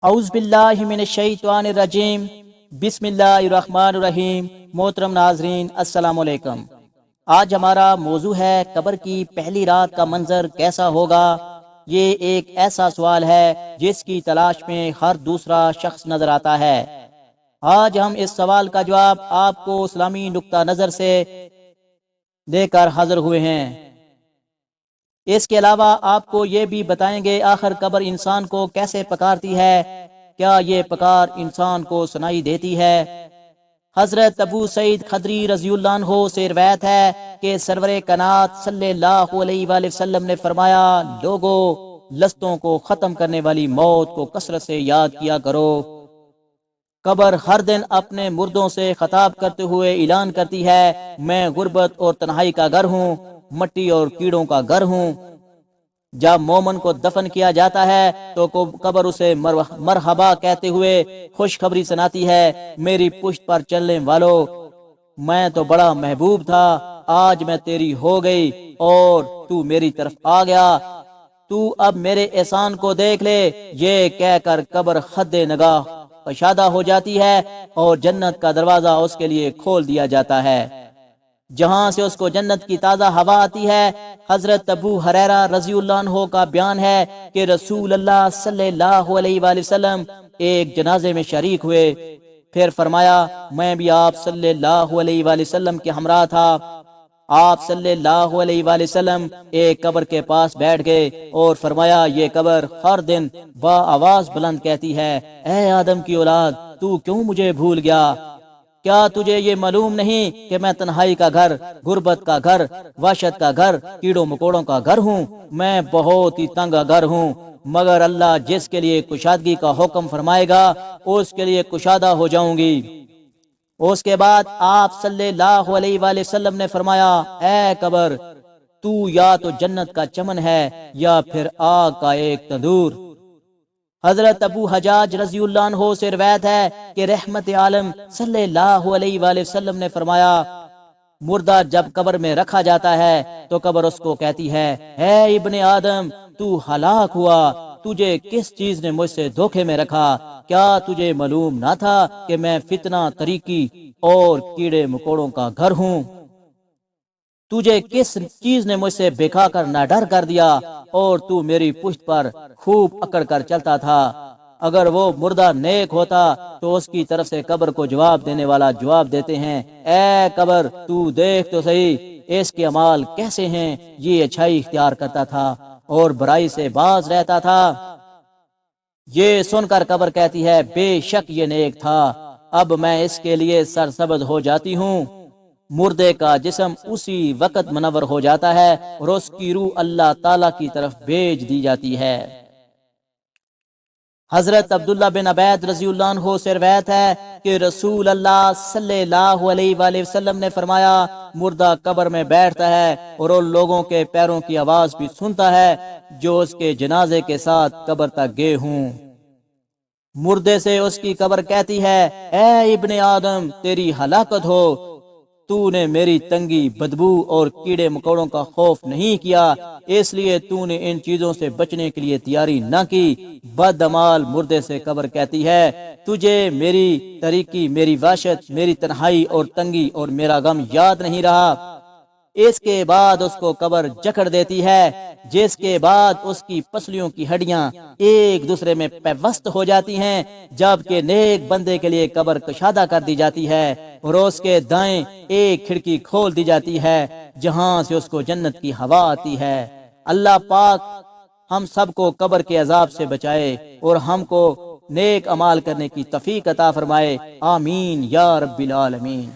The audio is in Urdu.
اعوذ باللہ من الشیطان الرجیم، بسم اللہ الرحمن الرحیم۔ محترم ناظرین، السلام علیکم۔ آج ہمارا موضوع ہے قبر کی پہلی رات کا منظر کیسا ہوگا۔ یہ ایک ایسا سوال ہے جس کی تلاش میں ہر دوسرا شخص نظر آتا ہے۔ آج ہم اس سوال کا جواب آپ کو اسلامی نقطہ نظر سے دے کر حاضر ہوئے ہیں۔ اس کے علاوہ آپ کو یہ بھی بتائیں گے آخر قبر انسان کو کیسے پکارتی ہے، کیا یہ پکار انسان کو سنائی دیتی ہے؟ حضرت ابو سعید خدری رضی اللہ عنہ سے روایت ہے کہ سرور کائنات صلی اللہ علیہ وآلہ وسلم نے فرمایا، لوگو لستوں کو ختم کرنے والی موت کو کثرت سے یاد کیا کرو۔ قبر ہر دن اپنے مردوں سے خطاب کرتے ہوئے اعلان کرتی ہے، میں غربت اور تنہائی کا گھر ہوں، مٹی اور کیڑوں کا گھر ہوں۔ جب مومن کو دفن کیا جاتا ہے تو قبر اسے مرحبا کہتے ہوئے خوشخبری سناتی ہے، میری پشت پر چلنے والو، میں تو بڑا محبوب تھا، آج میں تیری ہو گئی اور تو میری طرف آ گیا، تو اب میرے احسان کو دیکھ لے۔ یہ کہہ کر قبر حد نگاہ کشادہ ہو جاتی ہے اور جنت کا دروازہ اس کے لیے کھول دیا جاتا ہے، جہاں سے اس کو جنت کی تازہ ہوا آتی ہے۔ حضرت ابو ہریرہ رضی اللہ عنہ کا بیان ہے کہ رسول اللہ صلی اللہ علیہ وآلہ وسلم ایک جنازے میں شریک ہوئے، پھر فرمایا، میں بھی آپ صلی اللہ علیہ وآلہ وسلم کے ہمراہ تھا۔ آپ صلی اللہ علیہ وآلہ وسلم ایک قبر کے پاس بیٹھ گئے اور فرمایا، یہ قبر ہر دن با آواز بلند کہتی ہے، اے آدم کی اولاد، تو کیوں مجھے بھول گیا؟ کیا تجھے یہ معلوم نہیں کہ میں تنہائی کا گھر، غربت کا گھر، وحشت کا گھر، کیڑوں مکوڑوں کا گھر ہوں؟ میں بہت ہی تنگ گھر ہوں، مگر اللہ جس کے لیے کشادگی کا حکم فرمائے گا اس کے لیے کشادہ ہو جاؤں گی۔ اس کے بعد آپ صلی اللہ علیہ وآلہ وسلم نے فرمایا، اے قبر، تو یا تو جنت کا چمن ہے یا پھر آگ کا ایک تندور۔ حضرت ابو حجاج رضی اللہ عنہ سے روایت ہے کہ رحمت عالم صلی اللہ علیہ وآلہ وسلم نے فرمایا، مردہ جب قبر میں رکھا جاتا ہے تو قبر اس کو کہتی ہے، اے ابن آدم، تو ہلاک ہوا، تجھے کس چیز نے مجھ سے دھوکے میں رکھا؟ کیا تجھے معلوم نہ تھا کہ میں فتنہ، طریقی اور کیڑے مکوڑوں کا گھر ہوں؟ تجھے کس چیز نے مجھ سے بکھا کر نہ ڈر کر دیا اور تو میری پشت پر خوب اکڑ کر چلتا تھا؟ اگر وہ مردہ نیک ہوتا تو اس کی طرف سے قبر کو جواب دینے والا جواب دیتے ہیں، اے قبر، تو دیکھ تو صحیح اس کے اعمال کیسے ہیں، یہ اچھائی اختیار کرتا تھا اور برائی سے باز رہتا تھا۔ یہ سن کر قبر کہتی ہے، بے شک یہ نیک تھا، اب میں اس کے لیے سرسبز ہو جاتی ہوں۔ مردے کا جسم اسی وقت منور ہو جاتا ہے اور اس کی روح اللہ تعالی کی طرف بھیج دی جاتی ہے۔ حضرت عبداللہ بن عبید رضی اللہ عنہ سے روایت ہے کہ رسول اللہ صلی اللہ علیہ وآلہ وسلم نے فرمایا، مردہ قبر میں بیٹھتا ہے اور ان لوگوں کے پیروں کی آواز بھی سنتا ہے جو اس کے جنازے کے ساتھ قبر تک گئے ہوں۔ مردے سے اس کی قبر کہتی ہے، اے ابن آدم، تیری ہلاکت ہو، تو نے میری تنگی، بدبو اور کیڑے مکوڑوں کا خوف نہیں کیا، اس لیے تو نے ان چیزوں سے بچنے کے لیے تیاری نہ کی۔ بدعمال مردے سے قبر کہتی ہے، تجھے میری طریقی، میری وحشت، میری تنہائی اور تنگی اور میرا غم یاد نہیں رہا۔ اس کے بعد اس کو قبر جکڑ دیتی ہے، جس کے بعد اس کی پسلیوں کی ہڈیاں ایک دوسرے میں پیوست ہو جاتی ہیں، جبکہ نیک بندے کے لیے قبر کشادہ کر دی جاتی ہے اور اس کے دائیں ایک کھڑکی کھول دی جاتی ہے جہاں سے اس کو جنت کی ہوا آتی ہے۔ اللہ پاک ہم سب کو قبر کے عذاب سے بچائے اور ہم کو نیک اعمال کرنے کی توفیق عطا فرمائے، آمین یا رب العالمین۔